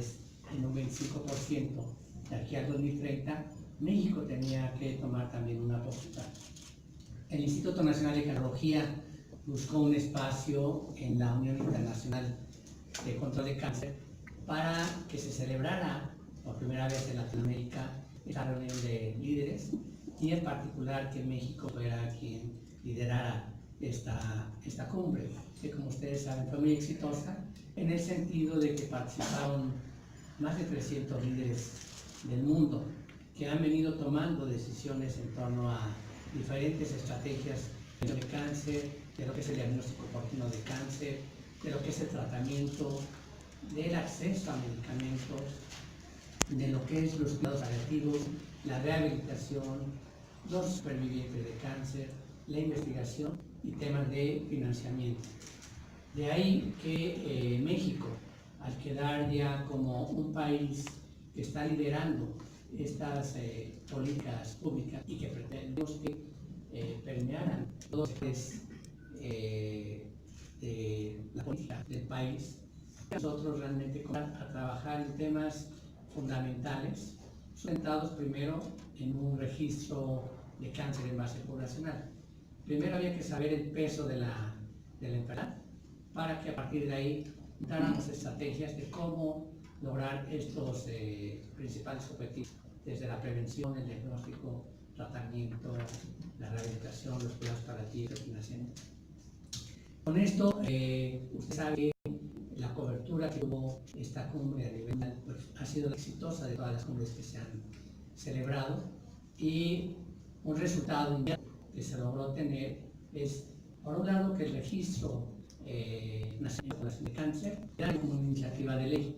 nacionales en un 25% de aquí al 2030, México tenía que tomar también una postura. El Instituto Nacional de Cardiología buscó un espacio en la Unión Internacional de Control de Cáncer para que se celebrara por primera vez en Latinoamérica esta reunión de líderes y en particular que México fuera quien liderara esta cumbre, que como ustedes saben fue muy exitosa en el sentido de que participaron más de 300 líderes del mundo que han venido tomando decisiones en torno a diferentes estrategias de cáncer, de lo que es el diagnóstico oportuno de cáncer, de lo que es el tratamiento, del acceso a medicamentos, de lo que es los cuidados paliativos, la rehabilitación, los supervivientes de cáncer, la investigación y temas de financiamiento. De ahí que México, al quedar ya como un país que está liderando estas políticas públicas y que pretendemos que permearan todos los de la política del país, nosotros realmente comenzamos a trabajar en temas fundamentales, sustentados primero en un registro de cáncer en base poblacional. Primero había que saber el peso de la enfermedad para que a partir de ahí dáramos estrategias de cómo lograr estos principales objetivos, desde la prevención, el diagnóstico, tratamiento, la rehabilitación, los cuidados paliativos, el financiamiento. Con esto, usted sabe que la cobertura que tuvo esta cumbre a nivel mundial pues, ha sido la exitosa de todas las cumbres que se han celebrado y un resultado inmediato que se logró tener es, por un lado, que el registro nacional de población de cáncer era como una iniciativa de ley,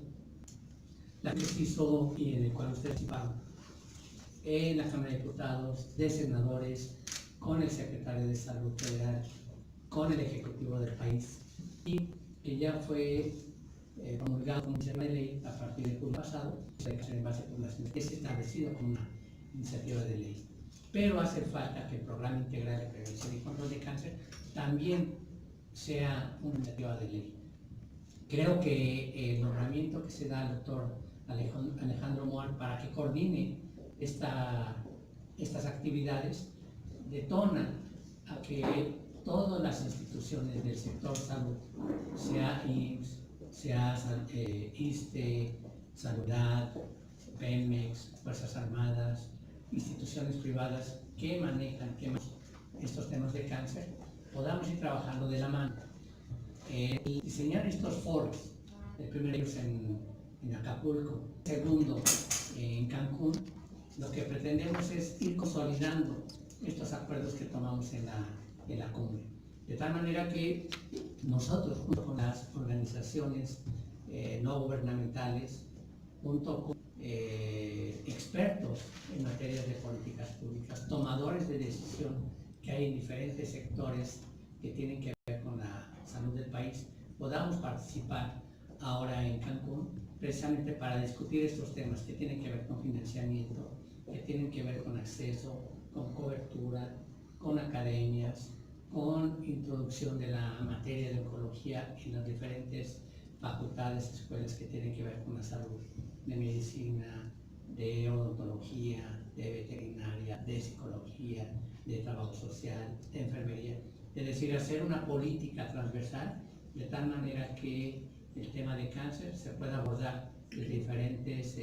la que se hizo y en el cual ustedes participaron en la Cámara de Diputados, de senadores, con el secretario de Salud Federal, con el Ejecutivo del país, y que ya fue promulgado como iniciativa de ley a partir del julio pasado, en base a población, es establecido como una iniciativa de ley. Pero hace falta que el Programa Integral de Prevención y Control de Cáncer también sea una iniciativa de ley. Creo que el nombramiento que se da al doctor Alejandro Moar para que coordine estas actividades detona a que todas las instituciones del sector salud, sea IMSS, sea ISSSTE, Saludad, Pemex, Fuerzas Armadas, instituciones privadas que manejan estos temas de cáncer, podamos ir trabajando de la mano. Diseñar estos foros, el primero es en Acapulco, el segundo en Cancún, lo que pretendemos es ir consolidando estos acuerdos que tomamos en la cumbre. De tal manera que nosotros, junto con las organizaciones no gubernamentales, junto con expertos en materia de políticas públicas, tomadores de decisión que hay en diferentes sectores que tienen que ver con la salud del país, podamos participar ahora en Cancún precisamente para discutir estos temas que tienen que ver con financiamiento, que tienen que ver con acceso, con cobertura, con academias, con introducción de la materia de oncología en las diferentes facultades, escuelas que tienen que ver con la salud, de medicina, de odontología, de veterinaria, de psicología, de trabajo social, de enfermería. Es decir, hacer una política transversal de tal manera que el tema de cáncer se pueda abordar desde diferentes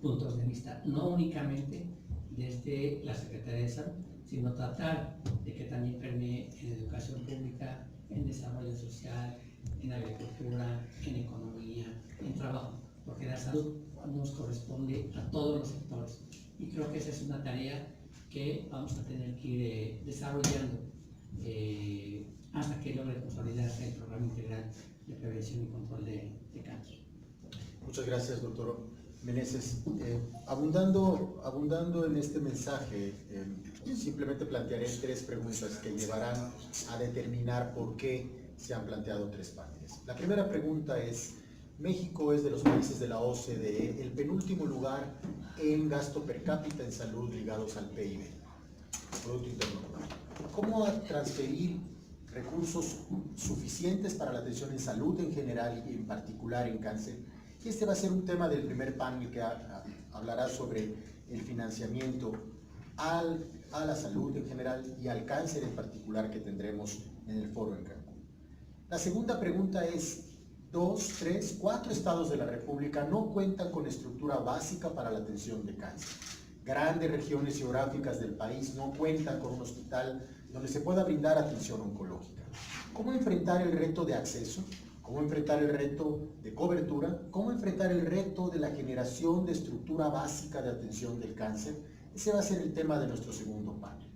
puntos de vista, no únicamente desde la Secretaría de Salud, sino tratar de que también permee en educación pública, en desarrollo social, en agricultura, en economía, en trabajo, porque la salud nos corresponde a todos los sectores y creo que esa es una tarea que vamos a tener que ir desarrollando hasta que logre consolidarse el Programa Integral de Prevención y Control de Cáncer. Muchas gracias, doctor Meneses. Abundando en este mensaje, simplemente plantearé tres preguntas que llevarán a determinar por qué se han planteado tres paneles. La primera pregunta es: México es de los países de la OCDE el penúltimo lugar en gasto per cápita en salud ligados al PIB, Producto Interno Bruto. ¿Cómo transferir recursos suficientes para la atención en salud en general y en particular en cáncer? Y este va a ser un tema del primer panel que hablará sobre el financiamiento a la salud en general y al cáncer en particular que tendremos en el foro en Cancún. La segunda pregunta es, 2, 3, 4 estados de la República no cuentan con estructura básica para la atención de cáncer. Grandes regiones geográficas del país no cuentan con un hospital donde se pueda brindar atención oncológica. ¿Cómo enfrentar el reto de acceso? ¿Cómo enfrentar el reto de cobertura? ¿Cómo enfrentar el reto de la generación de estructura básica de atención del cáncer? Ese va a ser el tema de nuestro segundo panel.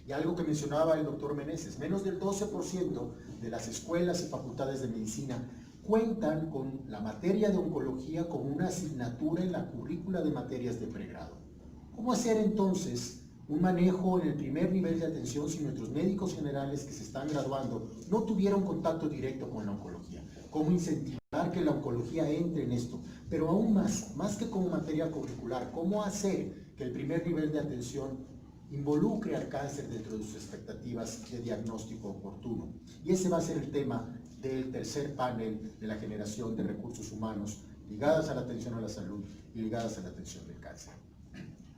Y algo que mencionaba el doctor Meneses, menos del 12% de las escuelas y facultades de medicina cuentan con la materia de oncología como una asignatura en la currícula de materias de pregrado. ¿Cómo hacer entonces un manejo en el primer nivel de atención si nuestros médicos generales que se están graduando no tuvieron contacto directo con la oncología? ¿Cómo incentivar que la oncología entre en esto? Pero aún más que como materia curricular, ¿cómo hacer que el primer nivel de atención involucre al cáncer dentro de sus expectativas de diagnóstico oportuno? Y ese va a ser el tema del tercer panel de la generación de recursos humanos ligadas a la atención a la salud y ligadas a la atención del cáncer.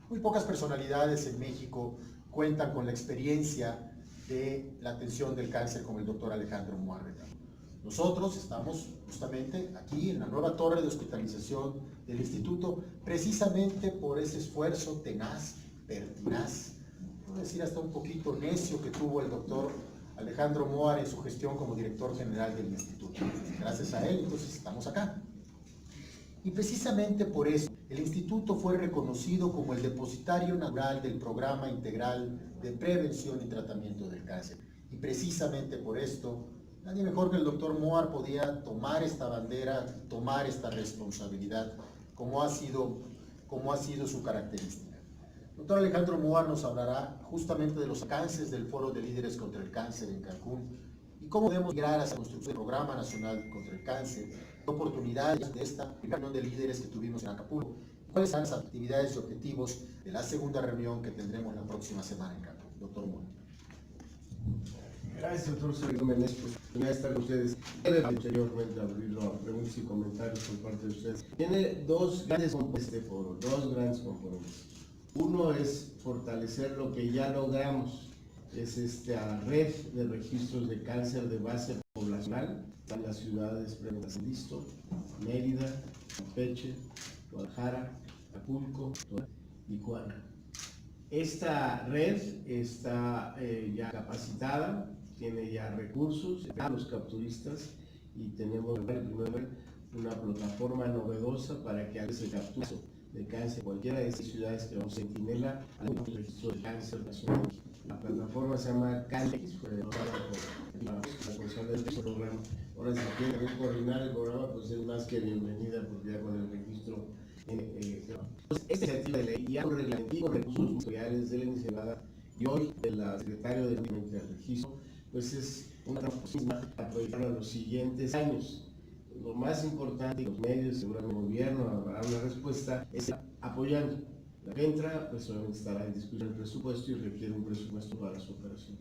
Muy pocas personalidades en México cuentan con la experiencia de la atención del cáncer como el doctor Alejandro Muar. Nosotros estamos justamente aquí en la nueva torre de hospitalización del instituto, precisamente por ese esfuerzo tenaz, pertinaz, puedo decir hasta un poquito necio que tuvo el doctor Alejandro Muar en su gestión como director general del instituto. Gracias a él, entonces estamos acá. Y precisamente por eso, el instituto fue reconocido como el depositario natural del programa integral de prevención y tratamiento del cáncer. Y precisamente por esto, nadie mejor que el doctor Muar podía tomar esta bandera, tomar esta responsabilidad, como ha sido su característica. El doctor Alejandro Muar nos hablará justamente de los alcances del Foro de Líderes contra el Cáncer en Cancún y cómo podemos llegar a la construcción del Programa Nacional contra el Cáncer, oportunidades de esta reunión de líderes que tuvimos en Acapulco, cuáles son las actividades y objetivos de la segunda reunión que tendremos la próxima semana en Cancún. Doctor Muar. Gracias, doctor Sergio Méndez, por ya estar con ustedes. Anteriormente abrirlo a preguntas y comentarios por parte de ustedes. Tiene dos grandes componentes de foro, dos grandes componentes. Uno es fortalecer lo que ya logramos, es esta red de registros de cáncer de base poblacional en las ciudades de San Listo, Mérida, Campeche, Guadalajara, Acapulco, Tijuana. Esta red está ya capacitada, tiene ya recursos, los capturistas, y tenemos una plataforma novedosa para que haga ese captura de cáncer cualquiera de estas ciudades que vamos a Centinela al registro de cáncer nacional. La plataforma se llama CANEX, fue creada por la responsable de este programa. Ahora, si quieren coordinar el programa, pues es más que bienvenida, porque ya con el registro. Esta iniciativa de ley ya un reglamento con recursos materiales de la iniciativa y hoy de la secretaria del registro, pues es una oportunidad para proyectar a los siguientes años. Lo más importante, los medios, seguramente el gobierno habrá una respuesta, es apoyando. La que entra, pues obviamente estará en discusión el presupuesto y requiere un presupuesto para su operación.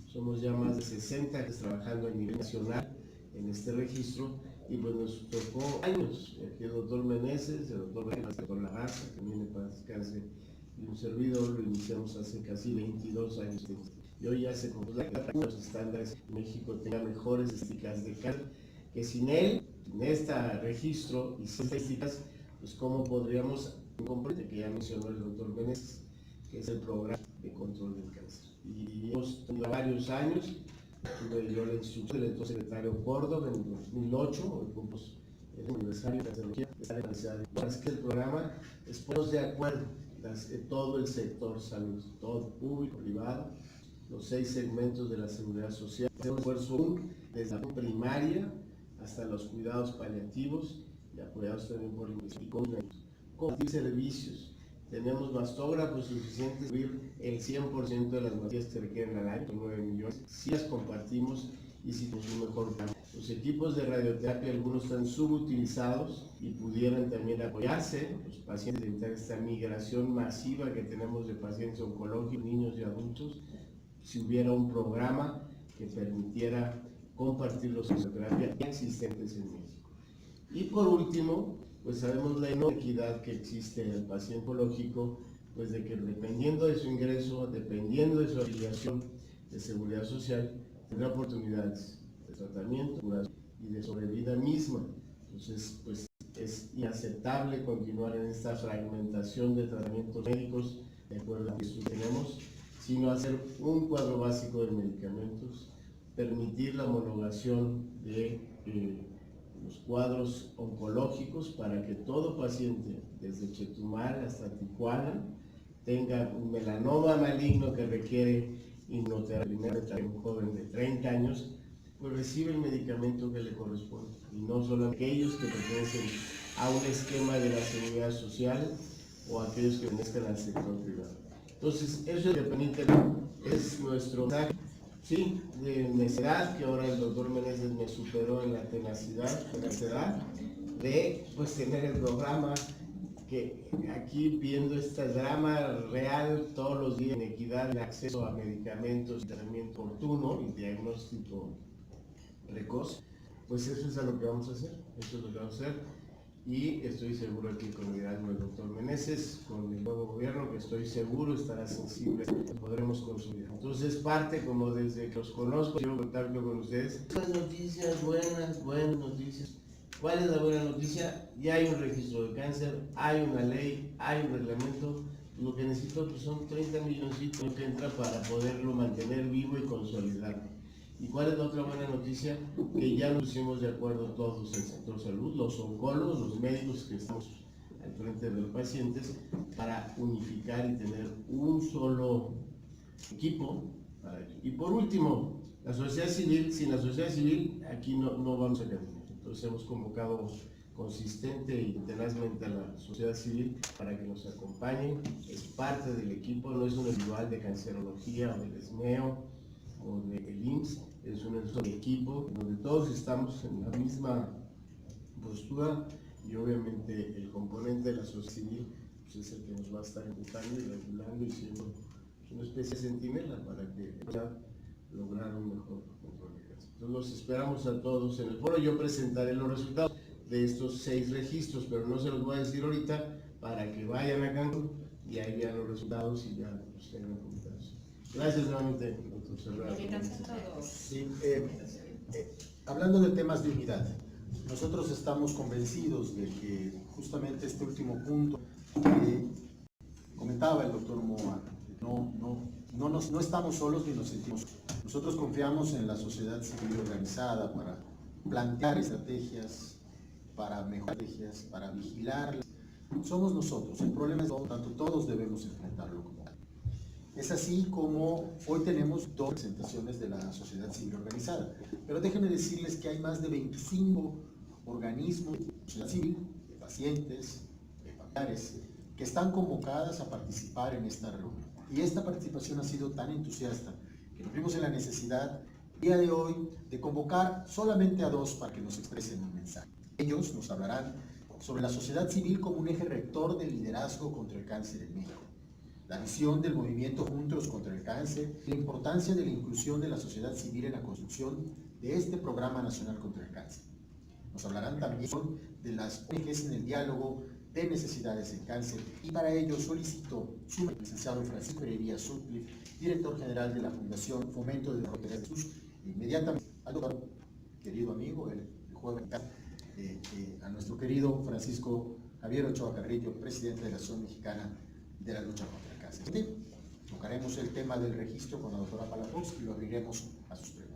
Somos ya más de 60 trabajando a nivel nacional en este registro y pues nos tocó años. Aquí el doctor Meneses, el doctor Lagarza, que viene para descanse, y un servidor lo iniciamos hace casi 22 años. Y hoy ya se concluye que los estándares en México tengan mejores estadísticas de cáncer, que sin él, en este registro y sin estadísticas, pues cómo podríamos comprender, que ya mencionó el doctor Meneses, que es el programa de control del cáncer. Y hemos tenido varios años. Tuve yo la instrucción del entonces secretario Córdoba en 2008, hoy cumplimos el aniversario de la tecnología de esta necesidad. Es que el programa es ponernos de acuerdo, todo el sector salud, todo público, privado, los 6 segmentos de la seguridad social, hacer un esfuerzo desde la primaria hasta los cuidados paliativos y apoyados también por la investigación, compartir servicios. Tenemos mastógrafos suficientes para cubrir el 100% de las materias que requieren al año, 9 millones. Si las compartimos y si tenemos un mejor plan. Los equipos de radioterapia, algunos están subutilizados y pudieran también apoyarse los pacientes, evitar esta migración masiva que tenemos de pacientes oncológicos, niños y adultos, si hubiera un programa que permitiera compartir los radioterapia existentes en México. Y por último, pues sabemos la enorme equidad que existe en el paciente oncológico, pues de que dependiendo de su ingreso, dependiendo de su afiliación de seguridad social, tendrá oportunidades de tratamiento, curación y de sobrevida misma. Entonces, pues es inaceptable continuar en esta fragmentación de tratamientos médicos de acuerdo a lo que tenemos, sino hacer un cuadro básico de medicamentos, permitir la homologación de los cuadros oncológicos para que todo paciente, desde Chetumal hasta Tijuana, tenga un melanoma maligno que requiere inmunoterapia, un joven de 30 años, pues recibe el medicamento que le corresponde, y no solo aquellos que pertenecen a un esquema de la seguridad social o aquellos que pertenezcan al sector privado. Entonces, eso es nuestro mensaje, sí, de necedad, que ahora el doctor Meneses me superó en la tenacidad, de pues tener el programa, que aquí viendo este drama real todos los días en equidad, en acceso a medicamentos, tratamiento oportuno y diagnóstico precoz, pues eso es a lo que vamos a hacer, eso es lo que vamos a hacer. Y estoy seguro que con el liderazgo del doctor Meneses, con el nuevo gobierno, que estoy seguro estará sensible, podremos consolidar. Entonces, parte como desde que los conozco, yo contacto con ustedes. Buenas noticias, buenas noticias. ¿Cuál es la buena noticia? Ya hay un registro de cáncer, hay una ley, hay un reglamento. Lo que necesito pues, son 30 milloncitos que entra para poderlo mantener vivo y consolidarlo. ¿Y cuál es la otra buena noticia? Que ya nos pusimos de acuerdo todos en el sector salud, los oncólogos, los médicos que estamos al frente de los pacientes, para unificar y tener un solo equipo para ello. Y por último, la sociedad civil. Sin la sociedad civil aquí no vamos a caminar. Entonces hemos convocado consistente y tenazmente a la sociedad civil para que nos acompañen. Es parte del equipo, no es un individual de cancerología o del ESMEO o del IMSS, es un equipo donde todos estamos en la misma postura, y obviamente el componente de la sociedad civil pues es el que nos va a estar empujando y regulando y siendo una especie de centinela para que pueda lograr un mejor control de cáncer. Entonces los esperamos a todos en el foro. Yo presentaré los resultados de estos 6 registros, pero no se los voy a decir ahorita, para que vayan a Cancún y ahí vean los resultados y ya los tengan comentados. Gracias nuevamente, doctor Serrano. Sí, hablando de temas de unidad, nosotros estamos convencidos de que justamente este último punto que comentaba el doctor Moa, no estamos solos ni nos sentimos. Nosotros confiamos en la sociedad civil organizada para plantear estrategias, para mejorar estrategias, para vigilarlas. Somos nosotros, el problema es que tanto todos debemos enfrentarlo como tal. Es así como hoy tenemos 2 representaciones de la sociedad civil organizada, pero déjenme decirles que hay más de 25 organismos de sociedad civil, de pacientes, de familiares, que están convocadas a participar en esta reunión. Y esta participación ha sido tan entusiasta que nos vimos en la necesidad, el día de hoy, de convocar solamente a 2 para que nos expresen un mensaje. Ellos nos hablarán sobre la sociedad civil como un eje rector del liderazgo contra el cáncer en México, la visión del movimiento Juntos contra el Cáncer, la importancia de la inclusión de la sociedad civil en la construcción de este Programa Nacional contra el Cáncer. Nos hablarán también de las ONGs en el diálogo de necesidades en cáncer, y para ello solicitó su licenciado Francisco Heredia Sutcliffe, director general de la Fundación Fomento de Desarrollo de Jesús, inmediatamente al doctor, querido amigo, el joven, a nuestro querido Francisco Javier Ochoa Carrillo, presidente de la Asociación Mexicana de la Lucha contra el Cáncer. Tocaremos el tema del registro con la doctora Palafox y lo abriremos a sus preguntas.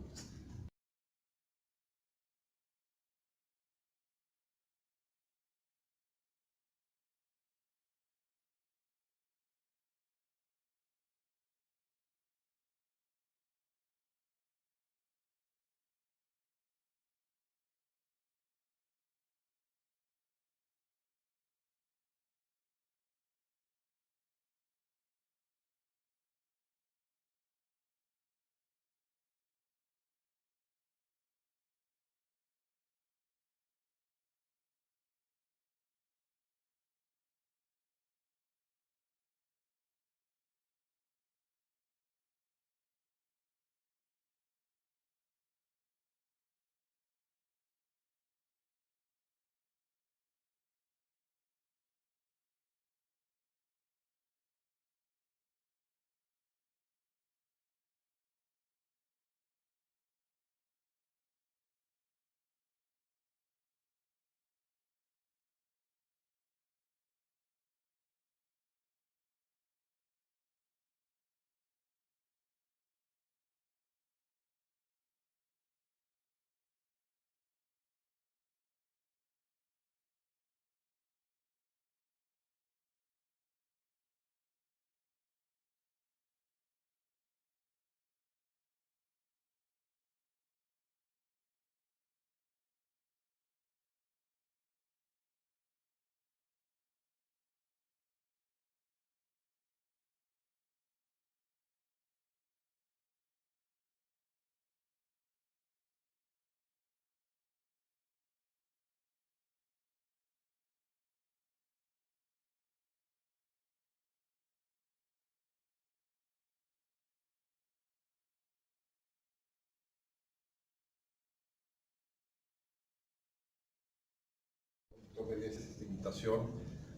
doctor Meneses, esta invitación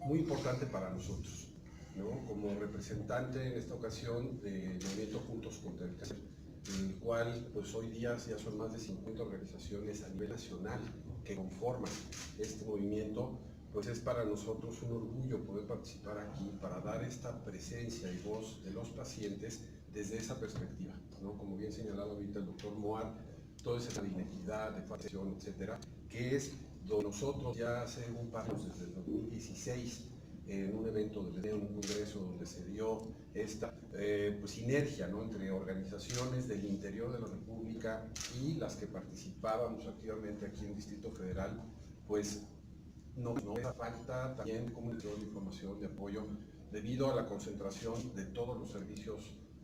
muy importante para nosotros, ¿no? Como representante en esta ocasión del movimiento Juntos contra el Cáncer, el cual pues hoy día ya son más de 50 organizaciones a nivel nacional que conforman este movimiento. Pues es para nosotros un orgullo poder participar aquí para dar esta presencia y voz de los pacientes desde esa perspectiva, ¿no? Como bien señalado ahorita el doctor Moar, toda esa inequidad de facción, etcétera, que es donde nosotros ya hace un par de años, desde el 2016, en un evento, en un congreso donde se dio esta pues, sinergia, ¿no? Entre organizaciones del interior de la República y las que participábamos activamente aquí en el Distrito Federal, pues no hace falta también comunicación, de información, de apoyo, debido a la concentración de todos los servicios,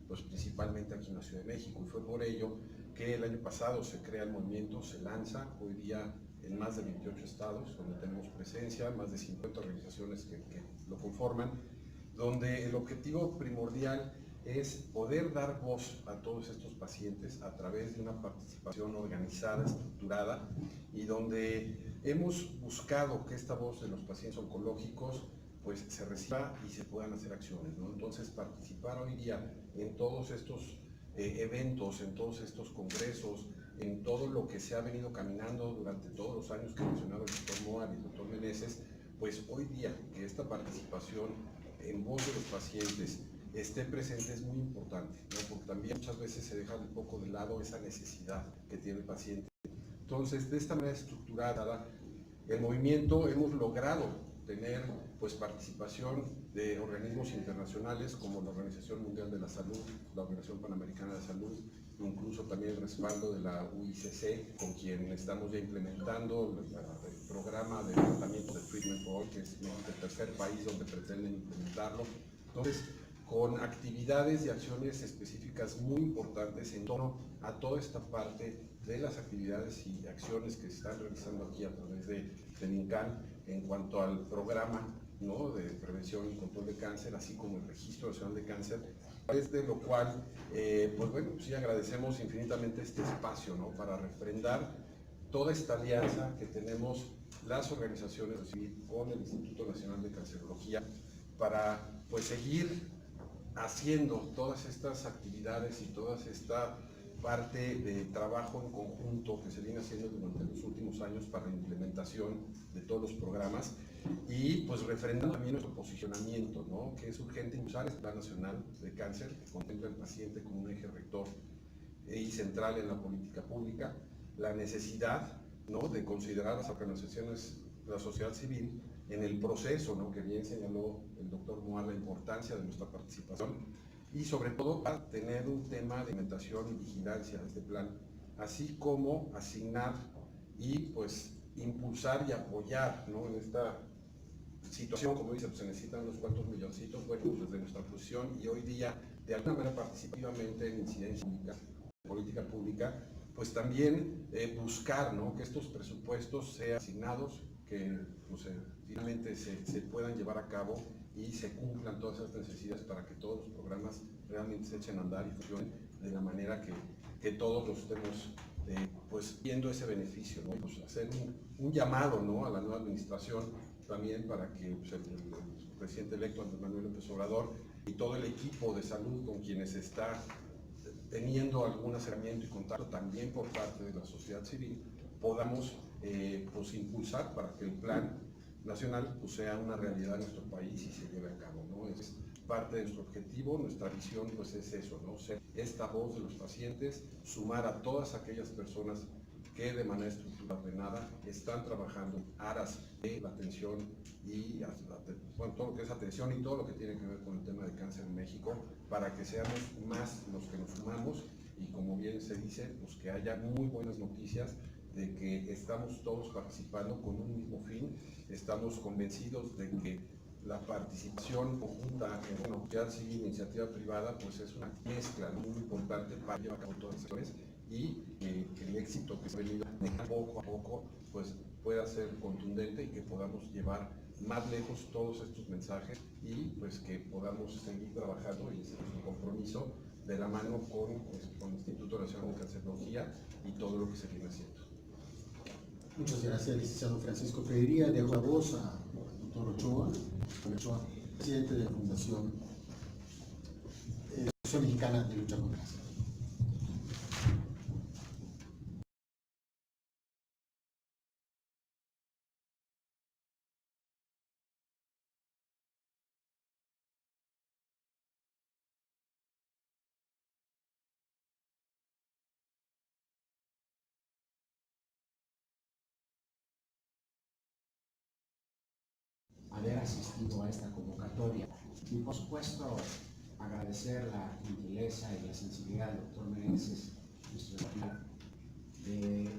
pues principalmente aquí en la Ciudad de México. Y fue por ello que el año pasado se crea el movimiento, se lanza hoy día en más de 28 estados, donde tenemos presencia, más de 50 organizaciones que lo conforman, donde el objetivo primordial es poder dar voz a todos estos pacientes a través de una participación organizada, estructurada, y donde hemos buscado que esta voz de los pacientes oncológicos pues se reciba y se puedan hacer acciones, ¿no? Entonces participar hoy día en todos estos eventos, en todos estos congresos, en todo lo que se ha venido caminando durante todos los años que mencionaba el doctor Moar y el doctor Meneses, pues hoy día que esta participación en voz de los pacientes esté presente es muy importante, ¿no? Porque también muchas veces se deja un poco de lado esa necesidad que tiene el paciente. Entonces, de esta manera estructurada, el movimiento hemos logrado tener pues participación de organismos internacionales como la Organización Mundial de la Salud, la Organización Panamericana de Salud, incluso también el respaldo de la UICC, con quien estamos ya implementando el programa de tratamiento de Treatment for All, que es el tercer país donde pretenden implementarlo. Entonces, con actividades y acciones específicas muy importantes en torno a toda esta parte de las actividades y acciones que se están realizando aquí a través del INCAN en cuanto al programa, ¿no? De prevención y control de cáncer, así como el Registro Nacional de Cáncer, desde lo cual, pues bueno, sí agradecemos infinitamente este espacio, ¿no? Para refrendar toda esta alianza que tenemos las organizaciones con el Instituto Nacional de Cancerología para pues seguir haciendo todas estas actividades y toda esta parte de trabajo en conjunto que se viene haciendo durante los últimos años para la implementación de todos los programas y pues refrendando también nuestro posicionamiento, ¿no? Que es urgente impulsar el Plan Nacional de Cáncer que contempla al paciente como un eje rector y central en la política pública, la necesidad, ¿no? De considerar las organizaciones de la sociedad civil en el proceso, ¿no? Que bien señaló el doctor Moar, la importancia de nuestra participación y sobre todo para tener un tema de implementación y vigilancia de este plan, así como asignar y pues impulsar y apoyar, ¿no? En esta situación, como dice, pues se necesitan unos cuantos milloncitos, bueno, pues desde nuestra posición y hoy día de alguna manera participativamente en incidencia pública, política pública, pues también buscar, ¿no? Que estos presupuestos sean asignados, que pues, finalmente se puedan llevar a cabo y se cumplan todas esas necesidades para que todos los programas realmente se echen a andar y funcionen de la manera que todos los estemos pues viendo ese beneficio, ¿no? Pues hacer un llamado, ¿no? A la nueva administración también para que pues, el presidente electo Andrés Manuel López Obrador y todo el equipo de salud con quienes está teniendo algún acercamiento y contacto también por parte de la sociedad civil, podamos pues impulsar para que el plan nacional pues, sea una realidad en nuestro país y se lleve a cabo, ¿no? Es parte de nuestro objetivo, nuestra visión pues es eso, ¿no? Ser esta voz de los pacientes, sumar a todas aquellas personas que de manera estructurada ordenada están trabajando en aras de la atención y bueno, todo lo que es atención y todo lo que tiene que ver con el tema de cáncer en México, para que seamos más los que nos sumamos y como bien se dice, pues que haya muy buenas noticias de que estamos todos participando con un mismo fin, estamos convencidos de que la participación conjunta en una sociedad civil e iniciativa privada pues es una mezcla muy importante para llevar a cabo todas las acciones y que el éxito que se ha venido poco a poco pues pueda ser contundente y que podamos llevar más lejos todos estos mensajes y pues que podamos seguir trabajando, y ese es nuestro compromiso, de la mano con el Instituto Nacional de Cancerología y todo lo que se viene haciendo. Muchas gracias, licenciado Francisco. Pediría de la voz al doctor Ochoa, presidente de la Fundación Mexicana de Lucha contra el Cáncer. Haber asistido a esta convocatoria y por supuesto agradecer la gentileza y la sensibilidad del doctor Meneses, nuestro hermano, de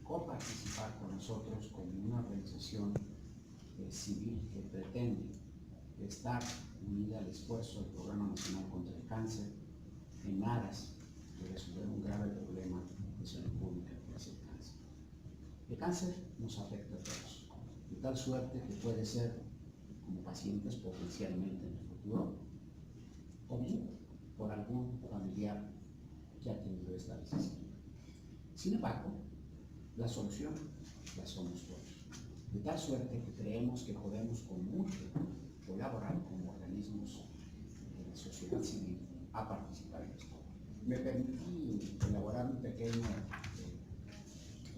coparticipar con nosotros como una organización civil que pretende estar unida al esfuerzo del Programa Nacional contra el Cáncer en aras de resolver un grave problema de salud pública que es el cáncer. El cáncer nos afecta a todos, de tal suerte que puede ser como pacientes potencialmente en el futuro, o bien por algún familiar que ha tenido esta decisión. Sin embargo, la solución la somos todos, de tal suerte que creemos que podemos con mucho colaborar como organismos de la sociedad civil a participar en esto. Me permití elaborar un pequeño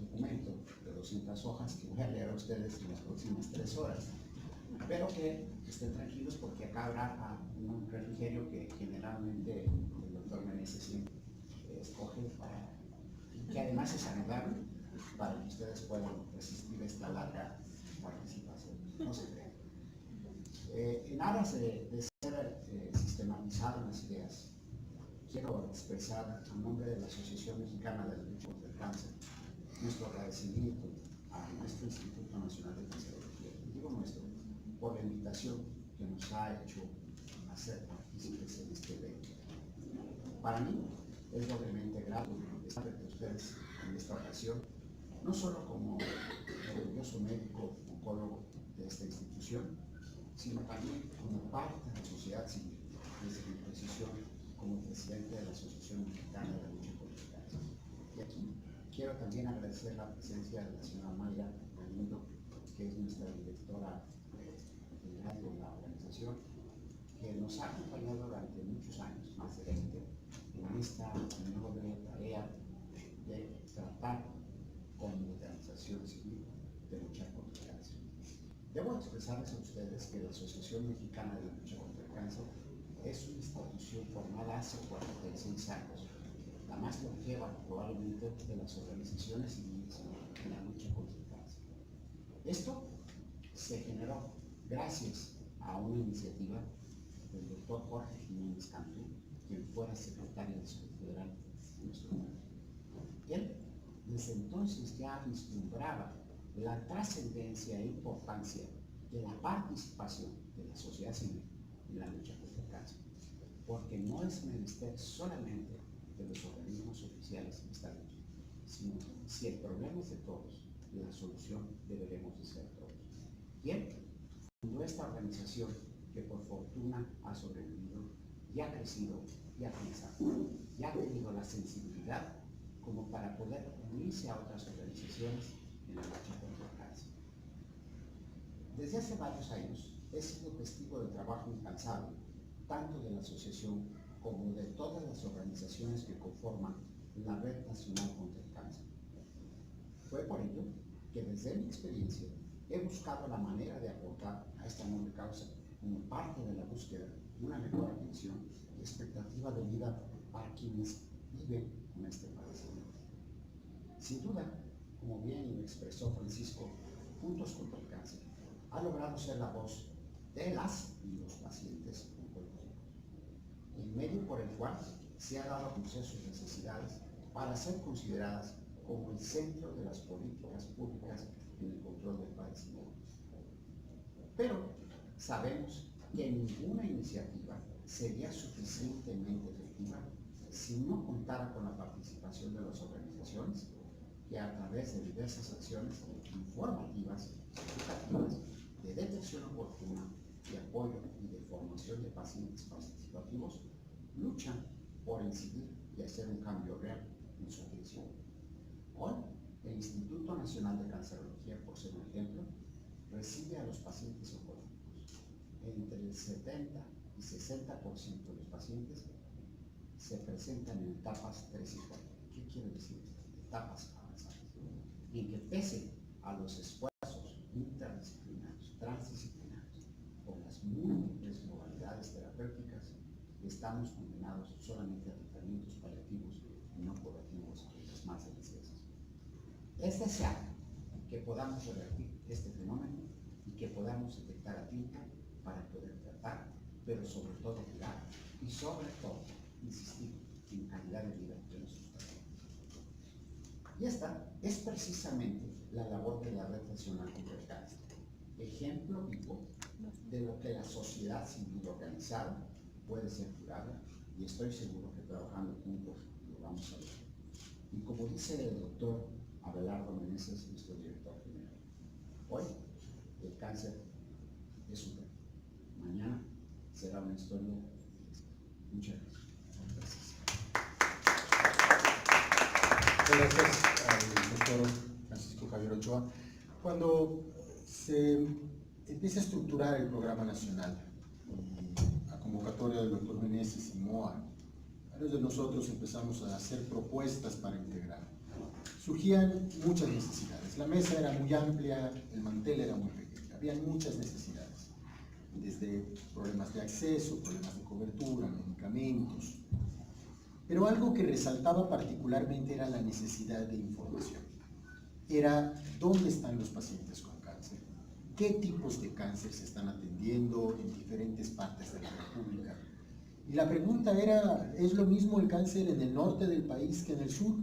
documento de 200 hojas que voy a leer a ustedes en las próximas 3 horas. Pero que estén tranquilos porque acá habrá un refrigerio que generalmente el doctor Meneses escoge y que además es saludable para que ustedes puedan resistir esta larga participación. No se crean. En aras de ser sistematizadas las ideas, quiero expresar a nombre de la Asociación Mexicana de la Lucha contra el Cáncer nuestro agradecimiento a nuestro Instituto Nacional de Cancerología. Y digo nuestro por la invitación que nos ha hecho a ser partícipes en este evento. Para mí es doblemente grato estar entre ustedes en esta ocasión, no solo como orgulloso médico oncólogo de esta institución, sino también como parte de la sociedad civil, desde mi posición como presidente de la Asociación Mexicana de la Lucha contra el Cáncer. Y aquí quiero también agradecer la presencia de la señora Mayra Galindo, que es nuestra directora de la organización, que nos ha acompañado durante muchos años, más de 20, en esta noble tarea de tratar como organización civil de luchar contra el cáncer. Debo expresarles a ustedes que la Asociación Mexicana de la Lucha contra el Cáncer es una institución formada hace 46 años, la más longeva probablemente de las organizaciones civiles en la lucha contra el cáncer. Esto se generó gracias a una iniciativa del doctor Jorge Jiménez Cantú, quien fuera secretario de Salud Federal en nuestro país. Él, desde entonces, ya vislumbraba la trascendencia e importancia de la participación de la sociedad civil en la lucha contra el cáncer, porque no es menester solamente de los organismos oficiales en esta lucha, sino si el problema es de todos, la solución deberemos de ser todos. Y él fundó esta organización que por fortuna ha sobrevivido y ha crecido y ha pensado y ha tenido la sensibilidad como para poder unirse a otras organizaciones en la lucha contra el cáncer. Desde hace varios años he sido testigo del trabajo incansable tanto de la asociación como de todas las organizaciones que conforman la Red Nacional contra el Cáncer. Fue por ello que desde mi experiencia he buscado la manera de aportar a esta noble causa como parte de la búsqueda de una mejor atención y expectativa de vida para quienes viven con este padecimiento. Sin duda, como bien lo expresó Francisco, Juntos contra el Cáncer ha logrado ser la voz de las y los pacientes oncológicos, el medio por el cual se ha dado a conocer sus necesidades para ser consideradas como el centro de las políticas públicas en el control del padecimiento. Pero sabemos que ninguna iniciativa sería suficientemente efectiva si no contara con la participación de las organizaciones que a través de diversas acciones informativas, educativas, de detección oportuna, de apoyo y de formación de pacientes participativos, luchan por incidir y hacer un cambio real en su atención. Hoy El Instituto Nacional de Cancerología, por ser un ejemplo, recibe a los pacientes oncológicos. Entre el 70 y 60% de los pacientes se presentan en etapas 3 y 4. ¿Qué quiere decir esto? Etapas avanzadas. Y en que pese a los esfuerzos interdisciplinarios, transdisciplinarios, por las múltiples modalidades terapéuticas, estamos condenados solamente a tratamientos paliativos y no curativos en las más deliciosas. Es deseable que podamos revertir este fenómeno y que podamos detectar a tiempo para poder tratar, pero sobre todo curar y sobre todo insistir en calidad de vida de nuestros pacientes. Y esta es precisamente la labor de la Red Nacional contra el Cáncer, ejemplo vivo de lo que la sociedad civil organizada puede ser curable, y estoy seguro que trabajando juntos lo vamos a ver. Y como dice el doctor Abelardo Meneses, nuestro director general, hoy el cáncer es un reto. Mañana será una historia. Muchas gracias. Gracias al doctor Francisco Javier Ochoa. Cuando se empieza a estructurar el programa nacional, a convocatoria del doctor Meneses y MOA, varios de nosotros empezamos a hacer propuestas para integrar. Surgían muchas necesidades. La mesa era muy amplia, el mantel era muy pequeño. Habían muchas necesidades, desde problemas de acceso, problemas de cobertura, medicamentos. Pero algo que resaltaba particularmente era la necesidad de información. Era dónde están los pacientes con cáncer, qué tipos de cáncer se están atendiendo en diferentes partes de la República. Y la pregunta era, ¿es lo mismo el cáncer en el norte del país que en el sur?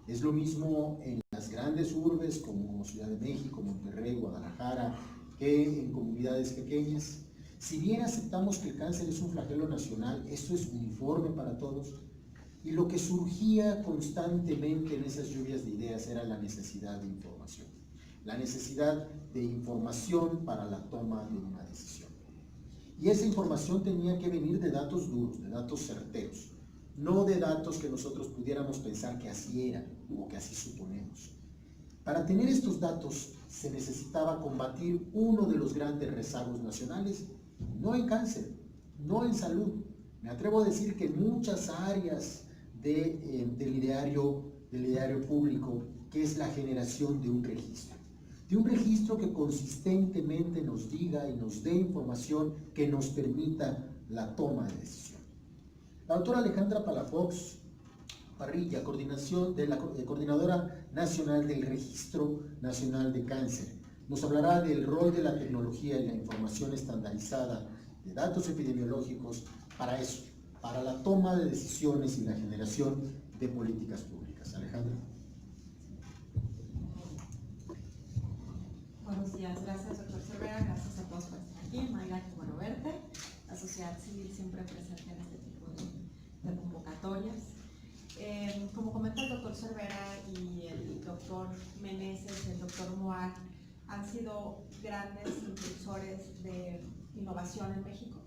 ¿Es lo mismo en las grandes urbes como Ciudad de México, Monterrey, Guadalajara, que en comunidades pequeñas? Si bien aceptamos que el cáncer es un flagelo nacional, ¿esto es uniforme para todos? Y lo que surgía constantemente en esas lluvias de ideas era la necesidad de información. La necesidad de información para la toma de una decisión. Y esa información tenía que venir de datos duros, de datos certeros, no de datos que nosotros pudiéramos pensar que así era o que así suponemos. Para tener estos datos se necesitaba combatir uno de los grandes rezagos nacionales, no en cáncer, no en salud. Me atrevo a decir que en muchas áreas del ideario público, que es la generación de un registro que consistentemente nos diga y nos dé información que nos permita la toma de decisión. La doctora Alejandra Palafox Parrilla, coordinadora nacional del Registro Nacional de Cáncer, nos hablará del rol de la tecnología y la información estandarizada de datos epidemiológicos para eso, para la toma de decisiones y la generación de políticas públicas. Alejandra. Buenos días, gracias doctor Cervera, gracias a todos por estar aquí. Mayra, qué bueno verte. La sociedad civil siempre presente en este tipo de convocatorias. Como comenta el doctor Cervera y el doctor Meneses, el doctor Moar, han sido grandes impulsores de innovación en México.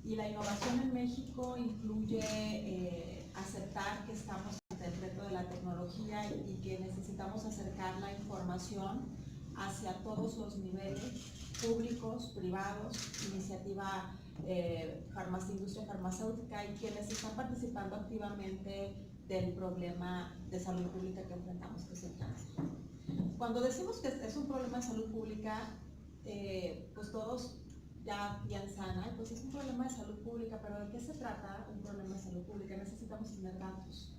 Y la innovación en México incluye aceptar que estamos ante el reto de la tecnología y que necesitamos acercar la información hacia todos los niveles, públicos, privados, iniciativa industria farmacéutica y quienes están participando activamente del problema de salud pública que enfrentamos, que es el cáncer. Cuando decimos que es un problema de salud pública, pues todos ya piensan, pues es un problema de salud pública, pero ¿de qué se trata un problema de salud pública? Necesitamos tener datos.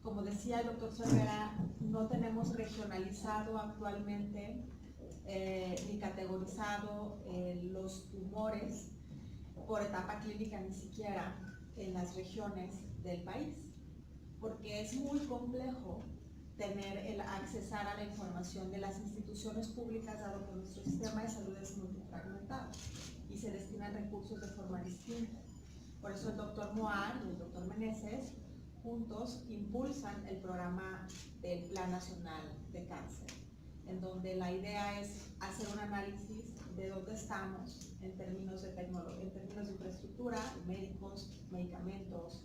Como decía el doctor Cervera, no tenemos regionalizado actualmente ni categorizado los tumores por etapa clínica, ni siquiera en las regiones del país, porque es muy complejo accesar a la información de las instituciones públicas, dado que nuestro sistema de salud es muy fragmentado y se destinan recursos de forma distinta. Por eso el doctor Moar y el doctor Meneses juntos impulsan el programa del Plan Nacional de Cáncer, en donde la idea es hacer un análisis de dónde estamos en términos de tecnología, en términos de infraestructura, médicos, medicamentos,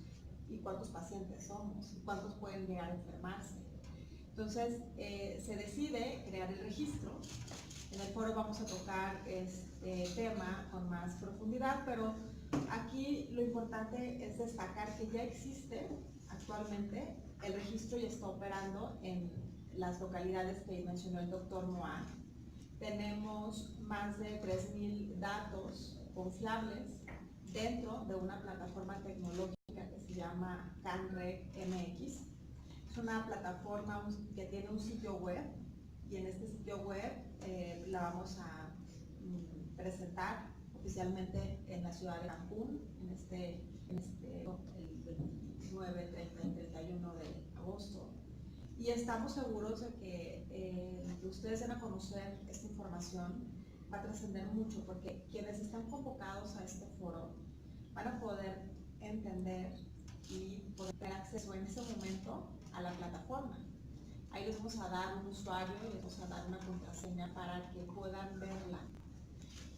y cuántos pacientes somos, y cuántos pueden llegar a enfermarse. Entonces, se decide crear el registro. En el foro vamos a tocar este tema con más profundidad, pero aquí lo importante es destacar que ya existe actualmente, el registro ya está operando en las localidades que mencionó el doctor Moa. Tenemos más de 3,000 datos confiables dentro de una plataforma tecnológica que se llama CanReg MX. Es una plataforma que tiene un sitio web, y en este sitio web la vamos a presentar oficialmente en la ciudad de Cancún, el 29, 30 y 31 de agosto. Y estamos seguros de que ustedes van a conocer esta información, va a trascender mucho, porque quienes están convocados a este foro van a poder entender y poder tener acceso en ese momento a la plataforma. Ahí les vamos a dar un usuario y les vamos a dar una contraseña para que puedan verla.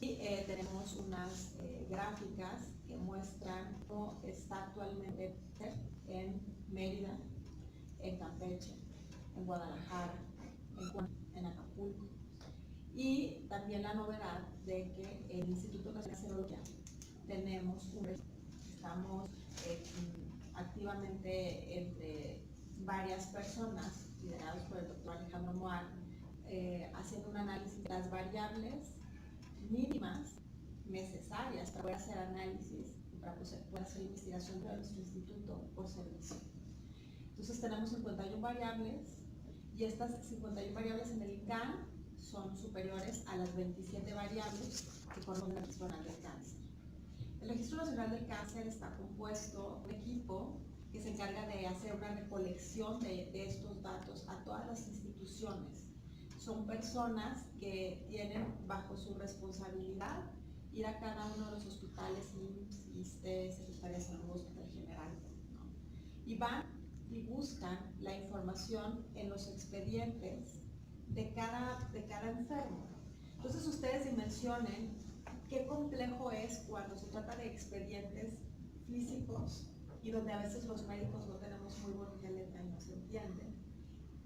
Y tenemos unas gráficas que muestran cómo está actualmente en Mérida, en Campeche, en Guadalajara, en Acapulco. Y también la novedad de que el Instituto Nacional de Serología tenemos un registro. Estamos activamente entre varias personas, liderados por el doctor Alejandro Moar, haciendo un análisis de las variables mínimas necesarias para poder hacer análisis y para poder hacer investigación de nuestro instituto por servicio. Entonces tenemos 51 variables, y estas 51 variables en el INCAN son superiores a las 27 variables que corresponden al Registro Nacional del Cáncer. El Registro Nacional del Cáncer está compuesto por un equipo que se encarga de hacer una recolección de estos datos a todas las instituciones. Son personas que tienen bajo su responsabilidad ir a cada uno de los hospitales, IMSS, ISSSTE, Secretaría de Salud, Hospital General, ¿no? Y van y buscan la información en los expedientes de cada enfermo. Entonces ustedes dimensionen qué complejo es cuando se trata de expedientes físicos y donde a veces los médicos no tenemos muy bonita letra y no se entienden,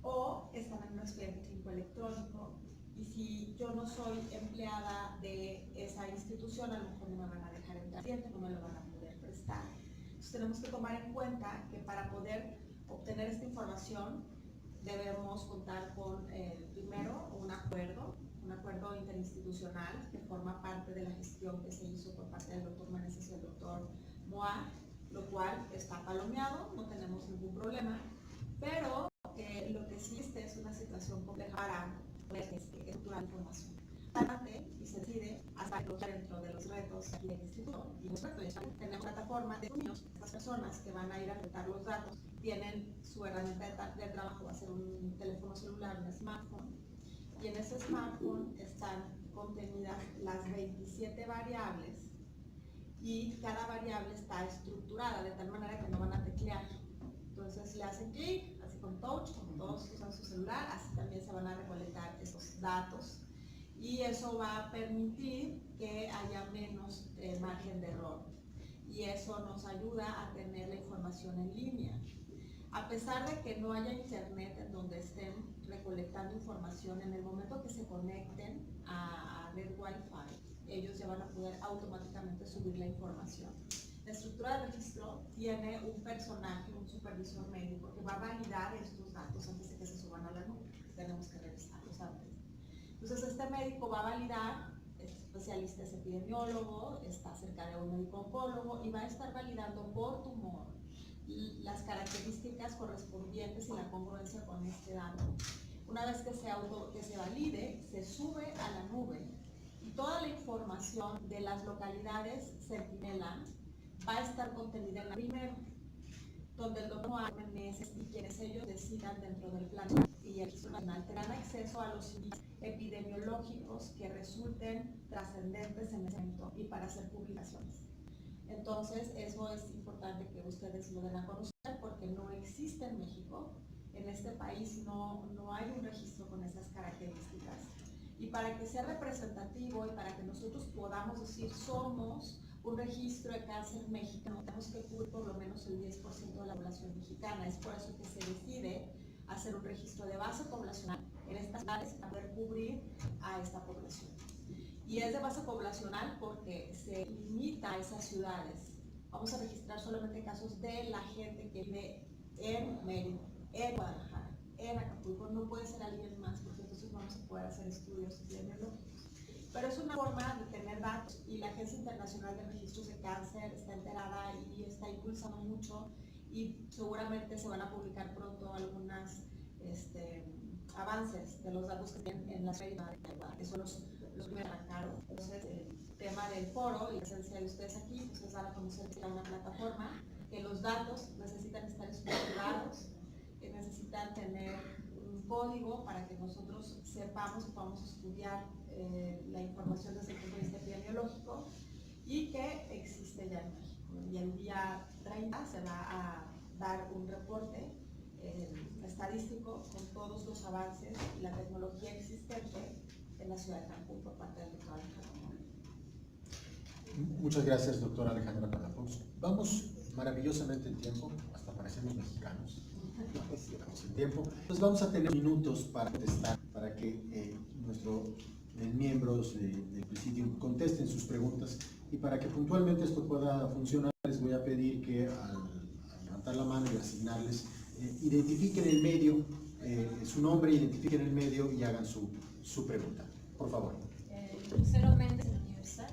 o están en un expediente clínico electrónico, y si yo no soy empleada de esa institución, a lo mejor no me van a dejar entrar, no me lo van a poder prestar. Entonces tenemos que tomar en cuenta que para poder obtener esta información debemos contar con, primero, un acuerdo interinstitucional que forma parte de la gestión que se hizo por parte del doctor Meneses y el doctor Moa, lo cual está palomeado, no tenemos ningún problema, pero lo que existe es una situación compleja para poder estructurar información. Y se decide hasta dentro de los retos aquí del instituto, y los retos tenemos una plataforma de niños. Estas personas que van a ir a retar los datos tienen su herramienta de trabajo, va a ser un teléfono celular, un smartphone, y en ese smartphone están contenidas las 27 variables, y cada variable está estructurada de tal manera que no van a teclear. Entonces le hacen clic, así con touch, como todos usan su celular, así también se van a recolectar esos datos, y eso va a permitir que haya menos margen de error, y eso nos ayuda a tener la información en línea. A pesar de que no haya internet en donde estén recolectando información, en el momento que se conecten a red Wi-Fi, ellos ya van a poder automáticamente subir la información. La estructura de registro tiene un personaje, un supervisor médico, que va a validar estos datos antes de que se suban a la nube. Tenemos que revisarlos antes. Entonces este médico va a validar, este especialista es epidemiólogo, está cerca de un médico oncólogo, y va a estar validando por tumor las características correspondientes y la congruencia con este dato. Una vez que se valide, se sube a la nube, y toda la información de las localidades centinela va a estar contenida en la primera, donde el doctor Meneses y quienes ellos decidan dentro del plan y el Registro Nacional tendrán acceso a los índices epidemiológicos que resulten trascendentes en ese momento y para hacer publicaciones. Entonces, eso es importante que ustedes lo den a conocer, porque no existe en México. En este país no hay un registro con esas características. Y para que sea representativo y para que nosotros podamos decir somos un registro de cáncer mexicano, tenemos que cubrir por lo menos el 10% de la población mexicana. Es por eso que se decide hacer un registro de base poblacional en estas ciudades para poder cubrir a esta población. Y es de base poblacional porque se limita a esas ciudades. Vamos a registrar solamente casos de la gente que vive en Mérida, en Guadalajara, en Acapulco. No puede ser alguien más, porque entonces vamos a poder hacer estudios epidemiológicos. Pero es una forma de tener datos, y la Agencia Internacional de Registros de Cáncer está enterada y está impulsando mucho, y seguramente se van a publicar pronto algunos avances de los datos que tienen en la ciudad de Guadalajara, que son los que me arrancaron. Entonces, el tema del foro y la presencia de ustedes aquí, pues les van a conocer que hay una plataforma, que los datos necesitan estar estructurados, que necesitan tener un código para que nosotros sepamos y podamos estudiar la información desde el punto de vista epidemiológico, y que existe ya en México. Y el día 30 se va a dar un reporte estadístico con todos los avances y la tecnología existente en la ciudad de Cancún por parte del doctor Alejandro Moreno. Muchas gracias, doctora Alejandra Palafox. Vamos maravillosamente en tiempo, hasta parecemos mexicanos. Estamos en tiempo. Entonces vamos a tener minutos para contestar, para que nuestros miembros del Presidium contesten sus preguntas, y para que puntualmente esto pueda funcionar, les voy a pedir que al levantar la mano y asignarles, identifiquen el medio, su nombre, identifiquen el medio y hagan su pregunta. Por favor. Lucero Méndez, Universal.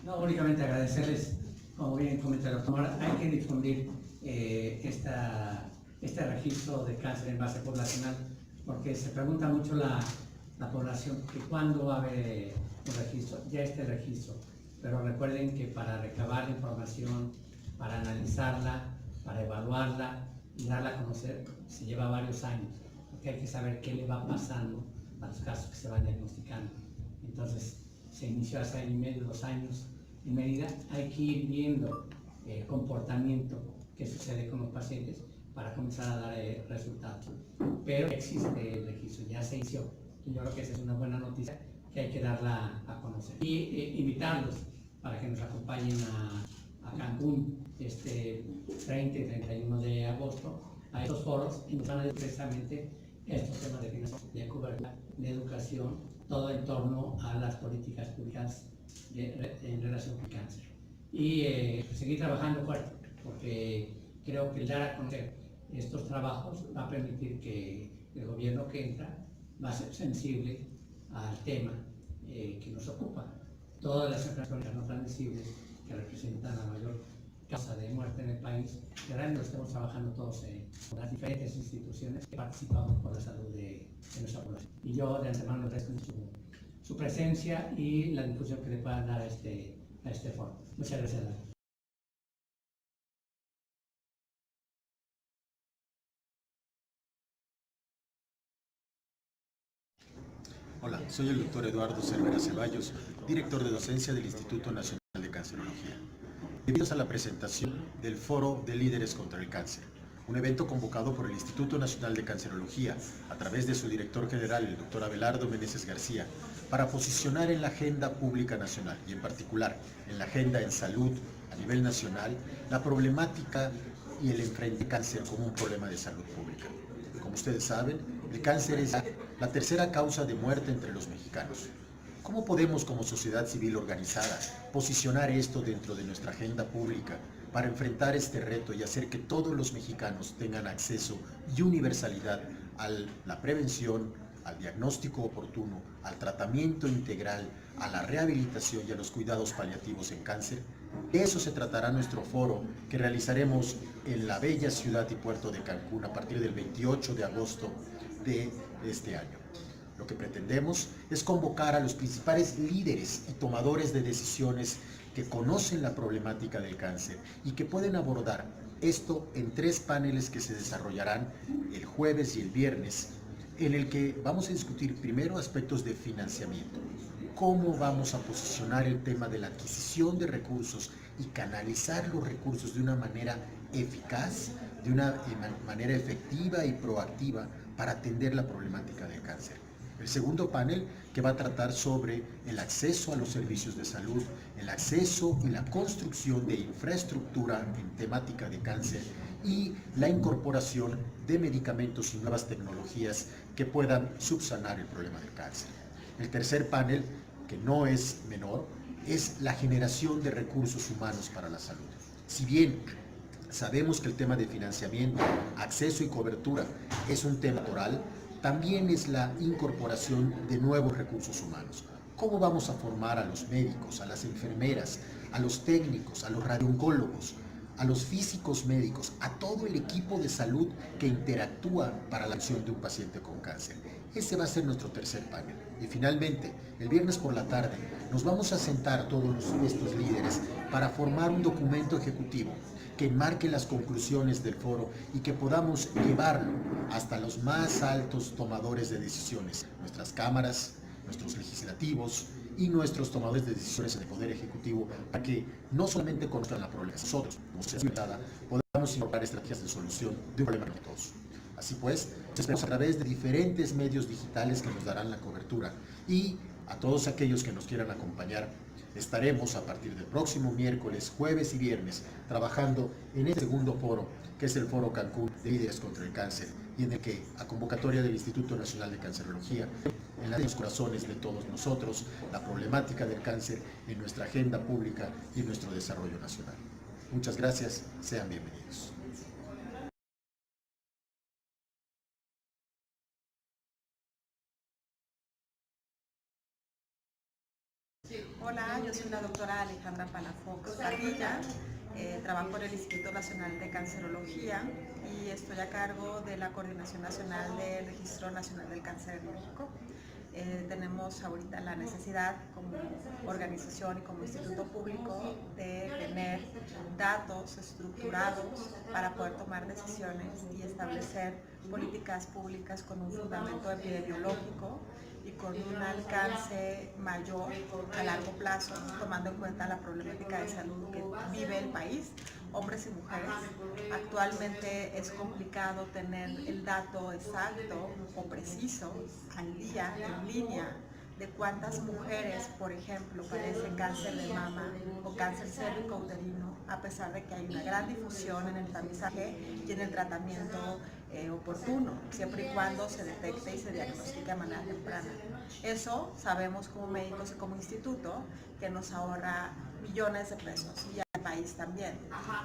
No, únicamente agradecerles, como bien comenta el doctor, hay que difundir este registro de cáncer en base poblacional, porque se pregunta mucho la población que cuándo va a haber un registro. Ya está el registro, pero recuerden que para recabar la información, para analizarla, para evaluarla y darla a conocer, se lleva varios años, porque hay que saber qué le va pasando a los casos que se van diagnosticando. Entonces, se inició hace año y medio, 2 años en Mérida. Hay que ir viendo el comportamiento que sucede con los pacientes para comenzar a dar resultados. Pero existe el registro, ya se inició. Yo creo que esa es una buena noticia que hay que darla a conocer. Y invitarlos para que nos acompañen a Cancún este 30 y 31 de agosto a estos foros, y nos van a ver precisamente estos temas de financiación, de cobertura, de educación, todo en torno a las políticas públicas en relación con el cáncer. Y seguir trabajando fuerte, porque creo que el dar a conocer estos trabajos va a permitir que el gobierno que entra va a ser sensible al tema que nos ocupa. Todas las enfermedades no transmisibles que representan la mayor causa de muerte en el país, que realmente lo estamos trabajando todos con las diferentes instituciones que participamos por la salud de nuestra población. Y yo de antemano les agradezco su presencia y la difusión que le puedan dar a este foro. Muchas gracias. Hola, soy el doctor Eduardo Cervera Ceballos, director de docencia del Instituto Nacional de Cancerología. Bienvenidos a la presentación del Foro de Líderes contra el Cáncer, un evento convocado por el Instituto Nacional de Cancerología a través de su director general, el doctor Abelardo Meneses García, para posicionar en la agenda pública nacional y en particular en la agenda en salud a nivel nacional la problemática y el enfrente al cáncer como un problema de salud pública. Como ustedes saben, el cáncer es la tercera causa de muerte entre los mexicanos. ¿Cómo podemos, como sociedad civil organizada, posicionar esto dentro de nuestra agenda pública para enfrentar este reto y hacer que todos los mexicanos tengan acceso y universalidad a la prevención, al diagnóstico oportuno, al tratamiento integral, a la rehabilitación y a los cuidados paliativos en cáncer? De eso se tratará nuestro foro que realizaremos en la bella ciudad y puerto de Cancún a partir del 28 de agosto de este año. Lo que pretendemos es convocar a los principales líderes y tomadores de decisiones que conocen la problemática del cáncer y que pueden abordar esto en 3 paneles que se desarrollarán el jueves y el viernes, en el que vamos a discutir primero aspectos de financiamiento, cómo vamos a posicionar el tema de la adquisición de recursos y canalizar los recursos de una manera eficaz, de una manera efectiva y proactiva para atender la problemática del cáncer. El segundo panel que va a tratar sobre el acceso a los servicios de salud, el acceso y la construcción de infraestructura en temática de cáncer y la incorporación de medicamentos y nuevas tecnologías que puedan subsanar el problema del cáncer. El tercer panel, que no es menor, es la generación de recursos humanos para la salud. Si bien sabemos que el tema de financiamiento, acceso y cobertura es un tema natural, también es la incorporación de nuevos recursos humanos. ¿Cómo vamos a formar a los médicos, a las enfermeras, a los técnicos, a los radiooncólogos, a los físicos médicos, a todo el equipo de salud que interactúa para la acción de un paciente con cáncer? Ese va a ser nuestro tercer panel. Y finalmente, el viernes por la tarde, nos vamos a sentar todos estos líderes para formar un documento ejecutivo que enmarque las conclusiones del foro y que podamos llevarlo hasta los más altos tomadores de decisiones, nuestras cámaras, nuestros legislativos y nuestros tomadores de decisiones en el Poder Ejecutivo, para que no solamente conozcan la problemática, nosotros, como sociedad ciudadana, podamos incorporar estrategias de solución de un problema de todos. Así pues, esperamos a través de diferentes medios digitales que nos darán la cobertura, y a todos aquellos que nos quieran acompañar, estaremos a partir del próximo miércoles, jueves y viernes trabajando en este segundo foro, que es el Foro Cancún de Líderes contra el Cáncer, y en el que, a convocatoria del Instituto Nacional de Cancerología, en los corazones de todos nosotros, la problemática del cáncer en nuestra agenda pública y en nuestro desarrollo nacional. Muchas gracias, sean bienvenidos. Hola, yo soy la doctora Alejandra Palafox Padilla, trabajo en el Instituto Nacional de Cancerología y estoy a cargo de la Coordinación Nacional del Registro Nacional del Cáncer en México. Tenemos ahorita la necesidad como organización y como instituto público de tener datos estructurados para poder tomar decisiones y establecer políticas públicas con un fundamento epidemiológico y con un alcance mayor a largo plazo, tomando en cuenta la problemática de salud que vive el país, hombres y mujeres. Actualmente es complicado tener el dato exacto o preciso al día, en línea, de cuántas mujeres, por ejemplo, padecen cáncer de mama o cáncer cérvico-uterino, a pesar de que hay una gran difusión en el tamizaje y en el tratamiento oportuno, siempre y cuando se detecte y se diagnostique de manera temprana. Eso sabemos como médicos y como instituto que nos ahorra millones de pesos y al país también.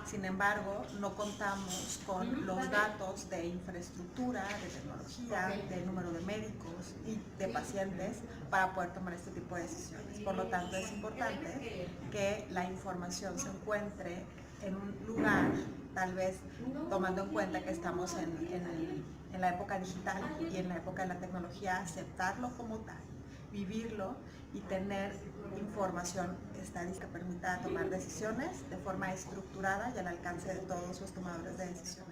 Sin embargo, no contamos con los datos de infraestructura, de tecnología, de número de médicos y de pacientes para poder tomar este tipo de decisiones. Por lo tanto, es importante que la información se encuentre en un lugar, tal vez tomando en cuenta que estamos en la época digital y en la época de la tecnología, aceptarlo como tal, vivirlo y tener información estadística que permita tomar decisiones de forma estructurada y al alcance de todos los tomadores de decisión.